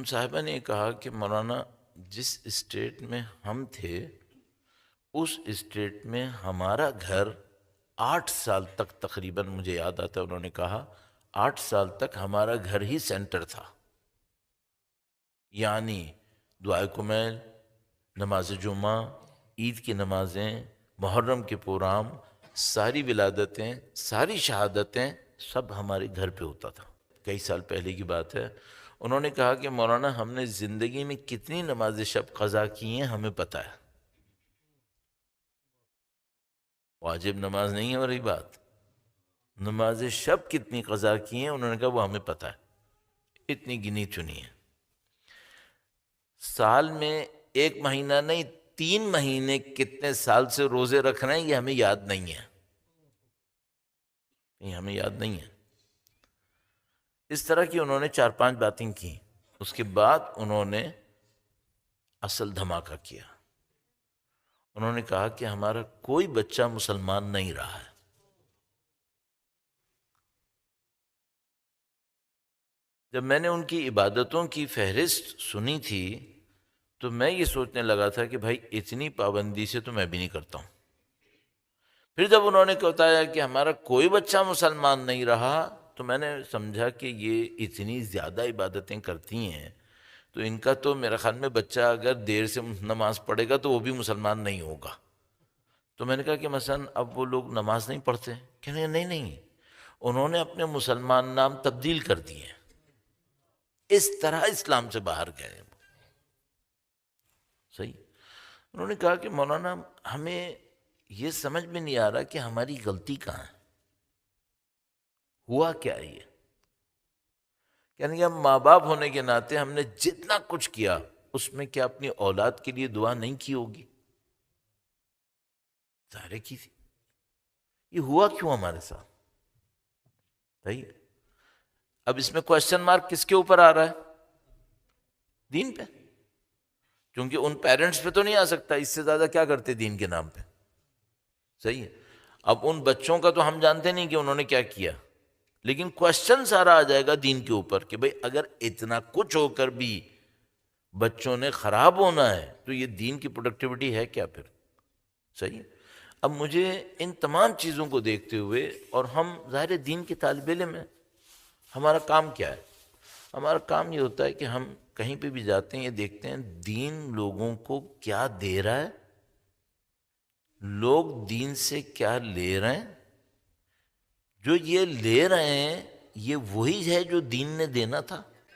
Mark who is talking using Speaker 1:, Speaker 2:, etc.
Speaker 1: ان صاحبہ نے کہا کہ مولانا جس اسٹیٹ میں ہم تھے اس اسٹیٹ میں ہمارا گھر 8 سال تک تقریباً، مجھے یاد آتا ہے انہوں نے کہا 8 سال تک ہمارا گھر ہی سینٹر تھا، یعنی دعائے کمیل، نماز جمعہ، عید کی نمازیں، محرم کے پروگرام، ساری ولادتیں، ساری شہادتیں سب ہمارے گھر پہ ہوتا تھا۔ کئی سال پہلے کی بات ہے۔ انہوں نے کہا کہ مولانا ہم نے زندگی میں کتنی نماز شب قضا کی ہیں ہمیں پتہ ہے، واجب نماز نہیں ہے ہو رہی بات، نماز شب کتنی قضا کی ہیں انہوں نے کہا وہ ہمیں پتہ ہے، اتنی گنی چنی ہے۔ سال میں 1 مہینہ نہیں، 3 مہینے کتنے سال سے روزے رکھ رہے ہیں یہ ہمیں یاد نہیں ہے، یہ ہمیں یاد نہیں ہے۔ اس طرح کی انہوں نے 4-5 باتیں کی۔ اس کے بعد انہوں نے اصل دھماکہ کیا۔ انہوں نے کہا کہ ہمارا کوئی بچہ مسلمان نہیں رہا ہے۔ جب میں نے ان کی عبادتوں کی فہرست سنی تھی تو میں یہ سوچنے لگا تھا کہ بھائی اتنی پابندی سے تو میں بھی نہیں کرتا ہوں۔ پھر جب انہوں نے بتایا کہ ہمارا کوئی بچہ مسلمان نہیں رہا تو میں نے سمجھا کہ یہ اتنی زیادہ عبادتیں کرتی ہیں تو ان کا تو میرے خیال میں بچہ اگر دیر سے نماز پڑھے گا تو وہ بھی مسلمان نہیں ہوگا۔ تو میں نے کہا کہ مثلا اب وہ لوگ نماز نہیں پڑھتے، کہنے لگے نہیں نہیں، انہوں نے اپنے مسلمان نام تبدیل کر دیے، اس طرح اسلام سے باہر گئے۔ صحیح۔ انہوں نے کہا کہ مولانا ہمیں یہ سمجھ میں نہیں آ رہا کہ ہماری غلطی کہاں ہے، ہوا کیا ہے یہ؟ یعنی کہ ہم ماں باپ ہونے کے ناطے ہم نے جتنا کچھ کیا اس میں کیا اپنی اولاد کے لیے دعا نہیں کی ہوگی؟ ظاہر کی تھی۔ یہ ہوا کیوں ہمارے ساتھ؟ صحیح۔ اب اس میں کوشچن مارک کس کے اوپر آ رہا ہے؟ دین پہ، کیونکہ ان پیرنٹس پہ تو نہیں آ سکتا، اس سے زیادہ کیا کرتے دین کے نام پہ؟ صحیح ہے۔ اب ان بچوں کا تو ہم جانتے نہیں کہ انہوں نے کیا کیا، لیکن کوشچن سارا آ جائے گا دین کے اوپر کہ بھئی اگر اتنا کچھ ہو کر بھی بچوں نے خراب ہونا ہے تو یہ دین کی پروڈکٹیوٹی ہے کیا پھر؟ صحیح ہے۔ اب مجھے ان تمام چیزوں کو دیکھتے ہوئے، اور ہم ظاہر دین کے طالب علم ہیں، ہمارا کام کیا ہے؟ ہمارا کام یہ ہوتا ہے کہ ہم کہیں پہ بھی جاتے ہیں یہ دیکھتے ہیں دین لوگوں کو کیا دے رہا ہے، لوگ دین سے کیا لے رہے ہیں، جو یہ لے رہے ہیں یہ وہی ہے جو دین نے دینا تھا۔